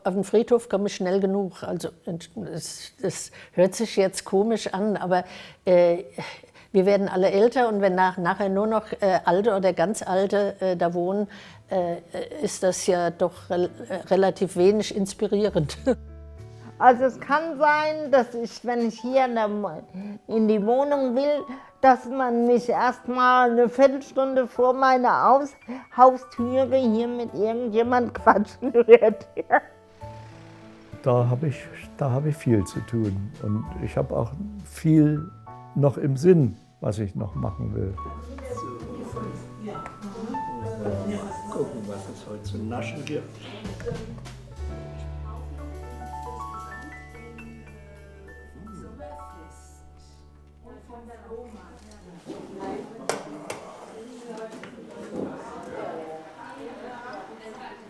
auf den Friedhof komme ich schnell genug. Also das hört sich jetzt komisch an, aber wir werden alle älter und wenn nachher nur noch Alte oder ganz Alte da wohnen, ist das ja doch relativ wenig inspirierend. Also es kann sein, dass ich, wenn ich hier in die Wohnung will, dass man mich erstmal eine Viertelstunde vor meiner Haustüre hier mit irgendjemand quatschen hört. Da habe ich viel zu tun und ich habe auch viel noch im Sinn, was ich noch machen will. Gucken, was es heute zu naschen gibt.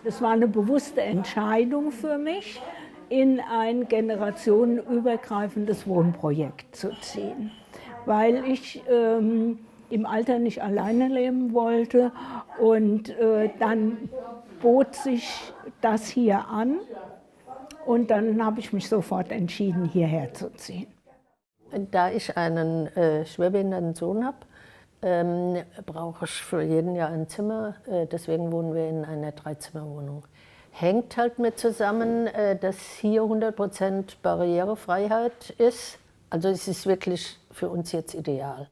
Es war eine bewusste Entscheidung für mich, in ein generationenübergreifendes Wohnprojekt zu ziehen, weil ich im Alter nicht alleine leben wollte und dann bot sich das hier an und dann habe ich mich sofort entschieden, hierher zu ziehen. Da ich einen schwerbehinderten Sohn habe, brauche ich für jeden Jahr ein Zimmer, deswegen wohnen wir in einer 3-Zimmer-Wohnung. Hängt halt mit zusammen, dass hier 100% Barrierefreiheit ist. Also es ist wirklich für uns jetzt ideal.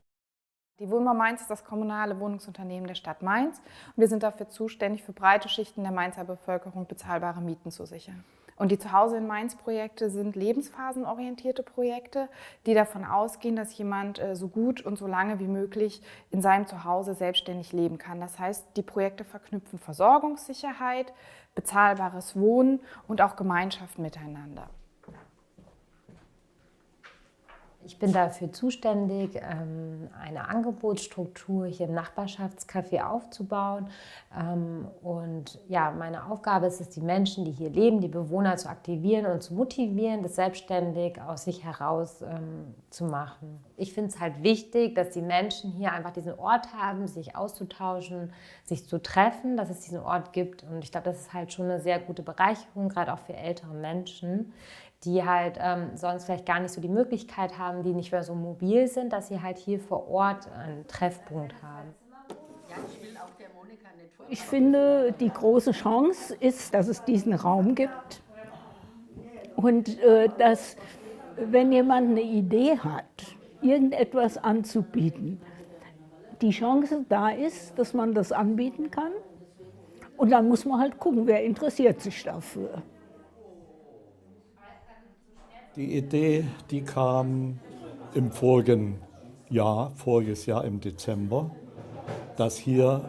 Die Wohnbau Mainz ist das kommunale Wohnungsunternehmen der Stadt Mainz und wir sind dafür zuständig, für breite Schichten der Mainzer Bevölkerung bezahlbare Mieten zu sichern. Und die Zuhause in Mainz-Projekte sind lebensphasenorientierte Projekte, die davon ausgehen, dass jemand so gut und so lange wie möglich in seinem Zuhause selbstständig leben kann. Das heißt, die Projekte verknüpfen Versorgungssicherheit, bezahlbares Wohnen und auch Gemeinschaft miteinander. Ich bin dafür zuständig, eine Angebotsstruktur hier im Nachbarschaftscafé aufzubauen. Und ja, meine Aufgabe ist es, die Menschen, die hier leben, die Bewohner zu aktivieren und zu motivieren, das selbstständig aus sich heraus zu machen. Ich finde es halt wichtig, dass die Menschen hier einfach diesen Ort haben, sich auszutauschen, sich zu treffen, dass es diesen Ort gibt. Und ich glaube, das ist halt schon eine sehr gute Bereicherung, gerade auch für ältere Menschen, die halt sonst vielleicht gar nicht so die Möglichkeit haben, die nicht mehr so mobil sind, dass sie halt hier vor Ort einen Treffpunkt haben. Ich finde, die große Chance ist, dass es diesen Raum gibt und dass, wenn jemand eine Idee hat, irgendetwas anzubieten, die Chance da ist, dass man das anbieten kann. Und dann muss man halt gucken, wer interessiert sich dafür. Die Idee, die kam im voriges Jahr im Dezember, dass hier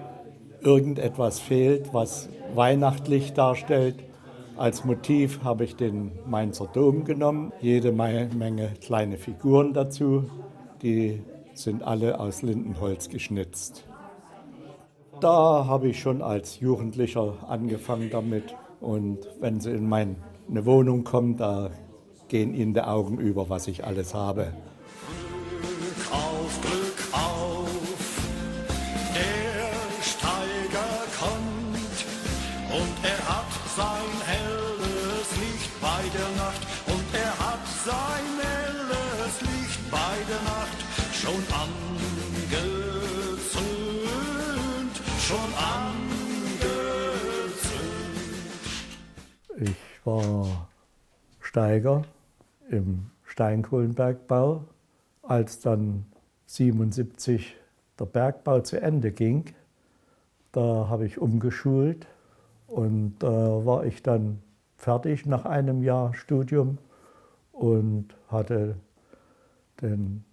irgendetwas fehlt, was weihnachtlich darstellt. Als Motiv habe ich den Mainzer Dom genommen, jede Menge kleine Figuren dazu, die sind alle aus Lindenholz geschnitzt. Da habe ich schon als Jugendlicher angefangen damit und wenn Sie in meine Wohnung kommen, da gehen Ihnen die Augen über, was ich alles habe. Glück auf, der Steiger kommt und er hat sein helles Licht bei der Nacht und er hat sein helles Licht bei der Nacht schon angezündet, schon angezündet. Ich war Steiger im Steinkohlenbergbau. Als dann 1977 der Bergbau zu Ende ging, da habe ich umgeschult und da war ich dann fertig nach einem Jahr Studium und hatte den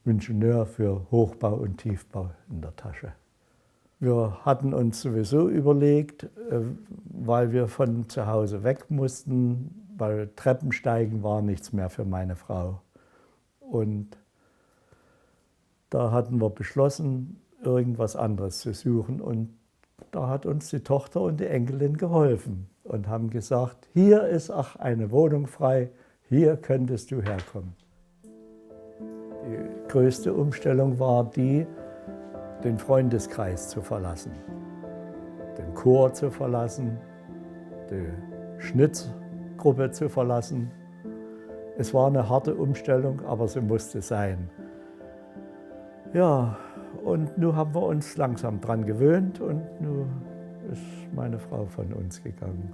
Ingenieur für Hochbau und Tiefbau in der Tasche. Wir hatten uns sowieso überlegt, weil wir von zu Hause weg mussten, weil Treppensteigen war nichts mehr für meine Frau. Und da hatten wir beschlossen, irgendwas anderes zu suchen. Und da hat uns die Tochter und die Enkelin geholfen und haben gesagt, hier ist auch eine Wohnung frei, hier könntest du herkommen. Die größte Umstellung war die, den Freundeskreis zu verlassen, den Chor zu verlassen, die Gruppe zu verlassen. Es war eine harte Umstellung, aber sie musste sein. Ja, und nun haben wir uns langsam dran gewöhnt und nun ist meine Frau von uns gegangen.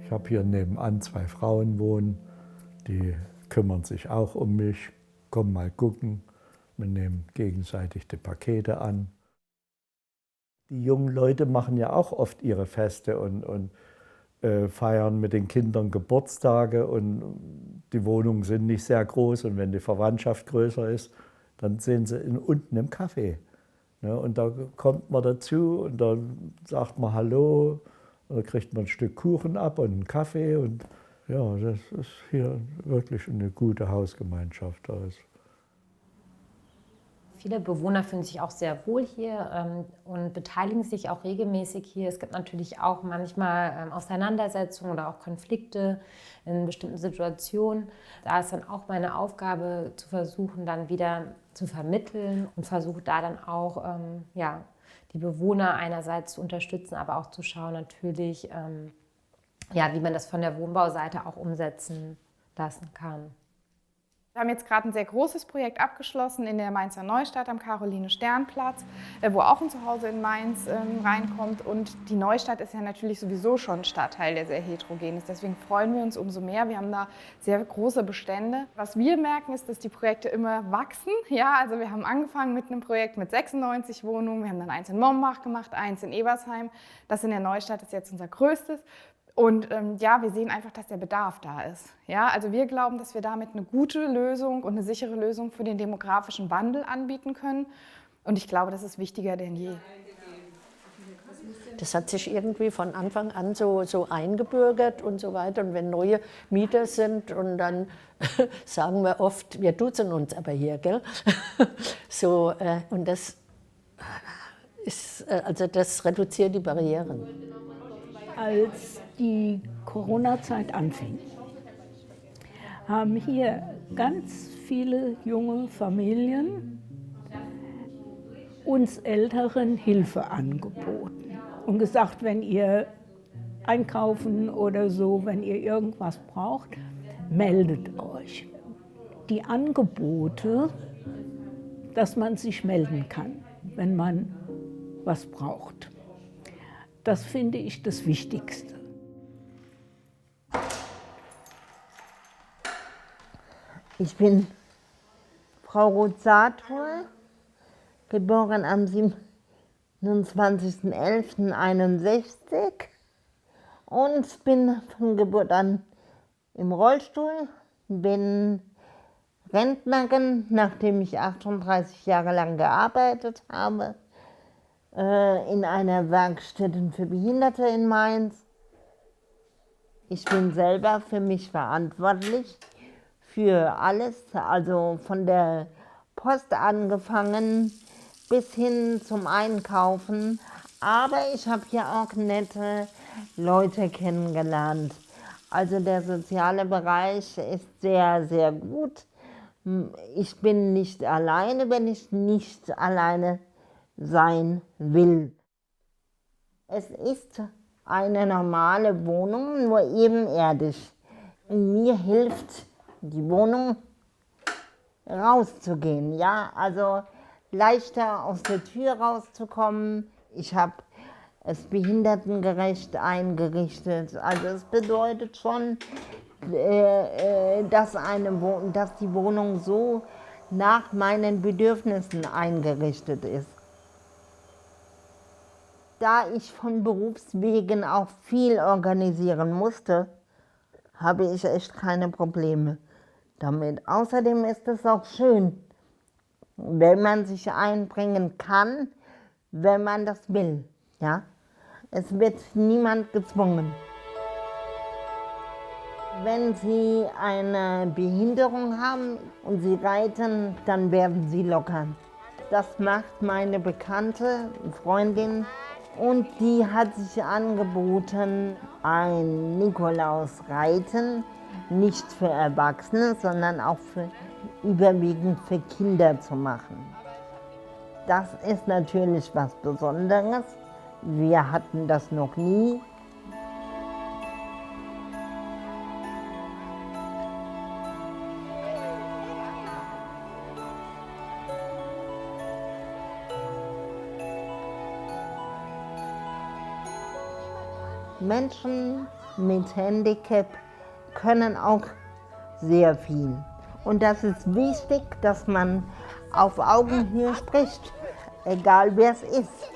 Ich habe hier nebenan 2 Frauen wohnen, die kümmern sich auch um mich, kommen mal gucken, wir nehmen gegenseitig die Pakete an. Die jungen Leute machen ja auch oft ihre Feste und feiern mit den Kindern Geburtstage und die Wohnungen sind nicht sehr groß und wenn die Verwandtschaft größer ist, dann sind sie unten im Café. Ne? Und da kommt man dazu und dann sagt man Hallo, und dann kriegt man ein Stück Kuchen ab und einen Kaffee und ja, das ist hier wirklich eine gute Hausgemeinschaft. Viele Bewohner fühlen sich auch sehr wohl hier und beteiligen sich auch regelmäßig hier. Es gibt natürlich auch manchmal Auseinandersetzungen oder auch Konflikte in bestimmten Situationen. Da ist dann auch meine Aufgabe zu versuchen, dann wieder zu vermitteln und versuche da dann auch die Bewohner einerseits zu unterstützen, aber auch zu schauen natürlich, wie man das von der Wohnbauseite auch umsetzen lassen kann. Wir haben jetzt gerade ein sehr großes Projekt abgeschlossen in der Mainzer Neustadt am Caroline-Stern-Platz, wo auch ein Zuhause in Mainz reinkommt. Und die Neustadt ist ja natürlich sowieso schon ein Stadtteil, der sehr heterogen ist. Deswegen freuen wir uns umso mehr. Wir haben da sehr große Bestände. Was wir merken, ist, dass die Projekte immer wachsen. Ja, also wir haben angefangen mit einem Projekt mit 96 Wohnungen. Wir haben dann eins in Mombach gemacht, eins in Ebersheim. Das in der Neustadt ist jetzt unser größtes. Und wir sehen einfach, dass der Bedarf da ist. Ja, also wir glauben, dass wir damit eine gute Lösung und eine sichere Lösung für den demografischen Wandel anbieten können. Und ich glaube, das ist wichtiger denn je. Das hat sich irgendwie von Anfang an so eingebürgert und so weiter. Und wenn neue Mieter sind und dann sagen wir oft, wir duzen uns aber hier, gell? Und das das reduziert die Barrieren. Als die Corona-Zeit anfing, haben hier ganz viele junge Familien uns Älteren Hilfe angeboten und gesagt, wenn ihr einkaufen oder so, wenn ihr irgendwas braucht, meldet euch. Die Angebote, dass man sich melden kann, wenn man was braucht. Das finde ich das Wichtigste. Ich bin Frau Ruth-Sator, geboren am 27.11.61 und bin von Geburt an im Rollstuhl, bin Rentnerin, nachdem ich 38 Jahre lang gearbeitet habe, in einer Werkstätte für Behinderte in Mainz. Ich bin selber für mich verantwortlich, für alles, also von der Post angefangen bis hin zum Einkaufen. Aber ich habe hier auch nette Leute kennengelernt. Also der soziale Bereich ist sehr, sehr gut. Ich bin nicht alleine, wenn ich nicht alleine sein will. Es ist eine normale Wohnung, nur ebenerdig. Mir hilft die Wohnung rauszugehen, ja, also leichter aus der Tür rauszukommen. Ich habe es behindertengerecht eingerichtet. Also es bedeutet schon, dass die Wohnung so nach meinen Bedürfnissen eingerichtet ist. Da ich von Berufswegen auch viel organisieren musste, habe ich echt keine Probleme damit. Außerdem ist es auch schön, wenn man sich einbringen kann, wenn man das will. Ja? Es wird niemand gezwungen. Wenn Sie eine Behinderung haben und Sie reiten, dann werden Sie locker. Das macht meine bekannte Freundin und die hat sich angeboten, ein Nikolausreiten, nicht für Erwachsene, sondern auch überwiegend für Kinder zu machen. Das ist natürlich was Besonderes, Wir hatten das noch nie. Menschen mit Handicap können auch sehr viel. Und das ist wichtig, dass man auf Augenhöhe spricht, egal wer es ist.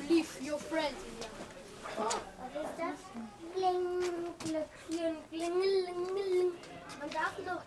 Leave your friend. Was ist das? Kling, kling, kling, kling, kling. Man darf doch